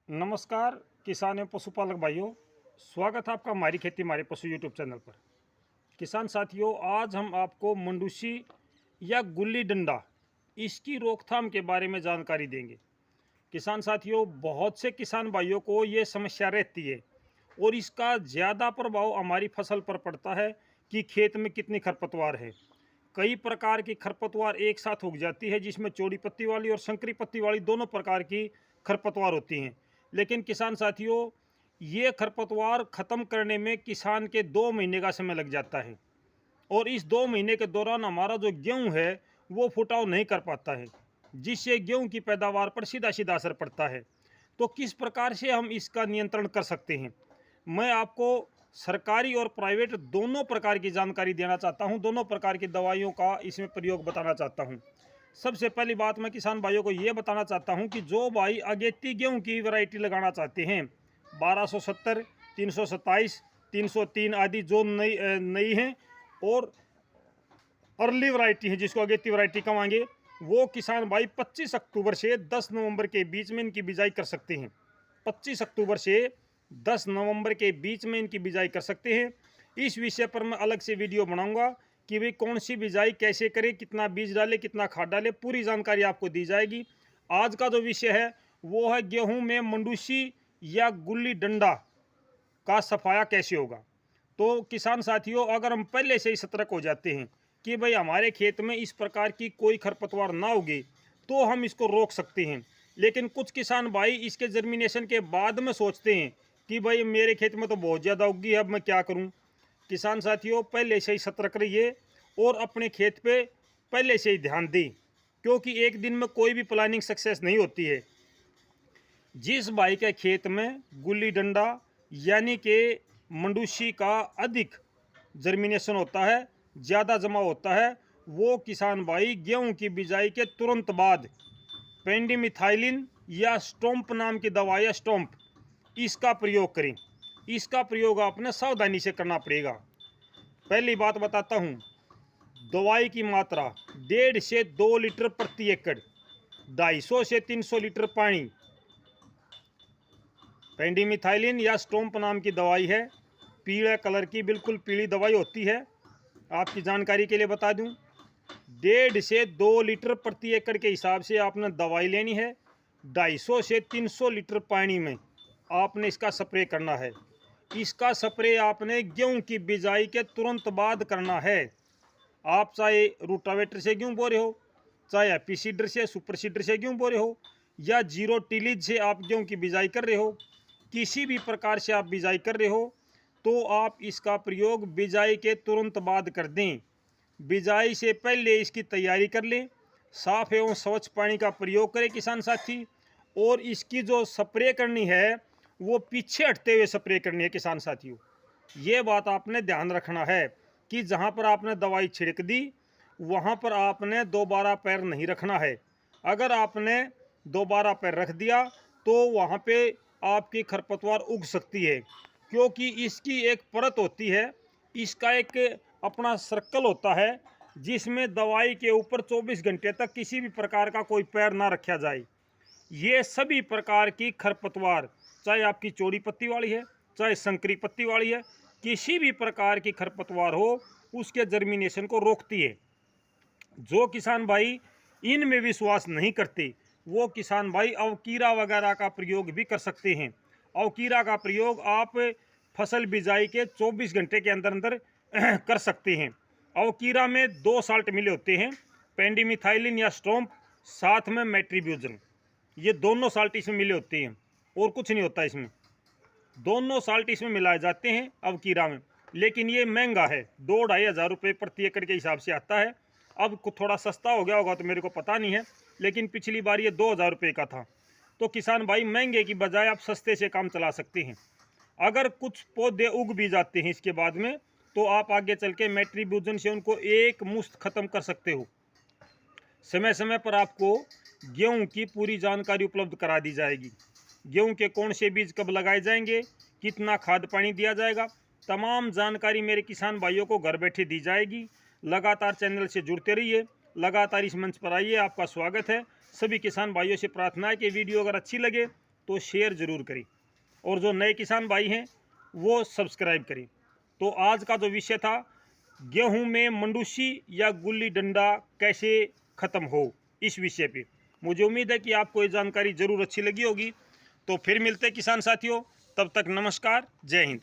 नमस्कार किसान एवं पशुपालक भाइयों, स्वागत है आपका हमारी खेती हमारे पशु यूट्यूब चैनल पर। किसान साथियों, आज हम आपको मंडूसी या गुल्ली डंडा इसकी रोकथाम के बारे में जानकारी देंगे। किसान साथियों, बहुत से किसान भाइयों को ये समस्या रहती है और इसका ज़्यादा प्रभाव हमारी फसल पर पड़ता है कि खेत में कितनी खरपतवार है। कई प्रकार की खरपतवार एक साथ उग जाती है, जिसमें चौड़ी पत्ती वाली और संकरी पत्ती वाली दोनों प्रकार की खरपतवार होती हैं। लेकिन किसान साथियों, ये खरपतवार ख़त्म करने में किसान के 2 महीने का समय लग जाता है और इस 2 महीने के दौरान हमारा जो गेहूं है वो फुटाव नहीं कर पाता है, जिससे गेहूं की पैदावार पर सीधा सीधा असर पड़ता है। तो किस प्रकार से हम इसका नियंत्रण कर सकते हैं, मैं आपको सरकारी और प्राइवेट दोनों प्रकार की जानकारी देना चाहता हूं, दोनों प्रकार की दवाइयों का इसमें प्रयोग बताना चाहता हूं। सबसे पहली बात मैं किसान भाइयों को ये बताना चाहता हूं कि जो भाई अगेती गेहूं की वैरायटी लगाना चाहते हैं, 1270, 327, 303 आदि जो नई हैं और अर्ली वैरायटी है, जिसको अगेती वैरायटी कहेंगे, वो किसान भाई 25 अक्टूबर से 10 नवंबर के बीच में इनकी बिजाई कर सकते हैं। 25 अक्टूबर से 10 नवंबर के बीच में इनकी बिजाई कर सकते हैं। इस विषय पर मैं अलग से वीडियो बनाऊंगा कि भाई कौन सी बिजाई कैसे करें, कितना बीज डालें, कितना खाद डालें, पूरी जानकारी आपको दी जाएगी। आज का जो विषय है वो है गेहूं में मंडूसी या गुल्ली डंडा का सफाया कैसे होगा। तो किसान साथियों, अगर हम पहले से ही सतर्क हो जाते हैं कि भाई हमारे खेत में इस प्रकार की कोई खरपतवार ना उगे, तो हम इसको रोक सकते हैं। लेकिन कुछ किसान भाई इसके जर्मिनेशन के बाद में सोचते हैं कि भाई मेरे खेत में तो बहुत ज़्यादा उगी है, अब मैं क्या करूं। किसान साथियों, पहले से ही सतर्क रहिए और अपने खेत पे पहले से ही ध्यान दें, क्योंकि एक दिन में कोई भी प्लानिंग सक्सेस नहीं होती है। जिस भाई के खेत में गुल्ली डंडा यानी कि मंडूसी का अधिक जर्मिनेशन होता है, ज़्यादा जमा होता है, वो किसान भाई गेहूं की बिजाई के तुरंत बाद पेंडिमिथाइलिन या स्टोम्प नाम की दवा या स्टोम्प, इसका प्रयोग करें। इसका प्रयोग आपने सावधानी से करना पड़ेगा। पहली बात बताता हूँ, दवाई की मात्रा 1.5 से 2 लीटर प्रति एकड़, 250 से 300 लीटर पानी। पेंडिमिथाइलिन या स्टोम्प नाम की दवाई है, पीले कलर की बिल्कुल पीली दवाई होती है। आपकी जानकारी के लिए बता दूं, 1.5 से 2 लीटर प्रति एकड़ के हिसाब से आपने दवाई लेनी है। 250 से 300 लीटर पानी में आपने इसका स्प्रे करना है। इसका स्प्रे आपने गेहूं की बिजाई के तुरंत बाद करना है। आप चाहे रूटावेटर से गेहूं बो रहे हो, चाहे हैप्पी सीडर से, सुपर सीडर से गेहूं बो रहे हो, या जीरो टिलीज से आप गेहूं की बिजाई कर रहे हो, किसी भी प्रकार से आप बिजाई कर रहे हो, तो आप इसका प्रयोग बिजाई के तुरंत बाद कर दें। बिजाई से पहले इसकी तैयारी कर लें। साफ एवं स्वच्छ पानी का प्रयोग करें किसान साथी। और इसकी जो स्प्रे करनी है वो पीछे हटते हुए स्प्रे करनी है किसान साथियों। ये बात आपने ध्यान रखना है कि जहाँ पर आपने दवाई छिड़क दी वहाँ पर आपने दोबारा पैर नहीं रखना है। अगर आपने दोबारा पैर रख दिया तो वहाँ पे आपकी खरपतवार उग सकती है, क्योंकि इसकी एक परत होती है, इसका एक अपना सर्कल होता है, जिसमें दवाई के ऊपर 24 घंटे तक किसी भी प्रकार का कोई पैर ना रखा जाए। ये सभी प्रकार की खरपतवार, चाहे आपकी चौड़ी पत्ती वाली है, चाहे संकरी पत्ती वाली है, किसी भी प्रकार की खरपतवार हो, उसके जर्मिनेशन को रोकती है। जो किसान भाई इनमें विश्वास नहीं करते, वो किसान भाई अवकीरा वगैरह का प्रयोग भी कर सकते हैं। अवकीरा का प्रयोग आप फसल बिजाई के 24 घंटे के अंदर अंदर कर सकते हैं। अवकीरा में 2 साल्ट मिले होते हैं, पेंडिमिथाइलिन या स्टोम्प, साथ में मेट्रीब्यूजन। ये दोनों साल्ट इसमें मिले होते हैं और कुछ नहीं होता इसमें। दोनों साल्ट इसमें मिलाए जाते हैं अवकीरा में। लेकिन ये महंगा है, 2-2.5 हज़ार रुपये प्रति एकड़ के हिसाब से आता है। अब थोड़ा सस्ता हो गया होगा तो मेरे को पता नहीं है, लेकिन पिछली बार ये 2,000 रुपये का था। तो किसान भाई, महंगे की बजाय आप सस्ते से काम चला सकते हैं। अगर कुछ पौधे उग भी जाते हैं इसके बाद में, तो आप आगे चल के मेट्रीब्यूजन से उनको एक मुश्त ख़त्म कर सकते हो। समय समय पर आपको गेहूं की पूरी जानकारी उपलब्ध करा दी जाएगी। गेहूं के कौन से बीज कब लगाए जाएंगे, कितना खाद पानी दिया जाएगा, तमाम जानकारी मेरे किसान भाइयों को घर बैठे दी जाएगी। लगातार चैनल से जुड़ते रहिए, लगातार इस मंच पर आइए, आपका स्वागत है। सभी किसान भाइयों से प्रार्थना है कि वीडियो अगर अच्छी लगे तो शेयर ज़रूर करें, और जो नए किसान भाई हैं वो सब्सक्राइब करें। तो आज का जो विषय था, गेहूं में मंडूसी या गुल्ली डंडा कैसे ख़त्म हो, इस विषय पे मुझे उम्मीद है कि आपको ये जानकारी ज़रूर अच्छी लगी होगी। तो फिर मिलते हैं किसान साथियों, तब तक नमस्कार, जय हिंद।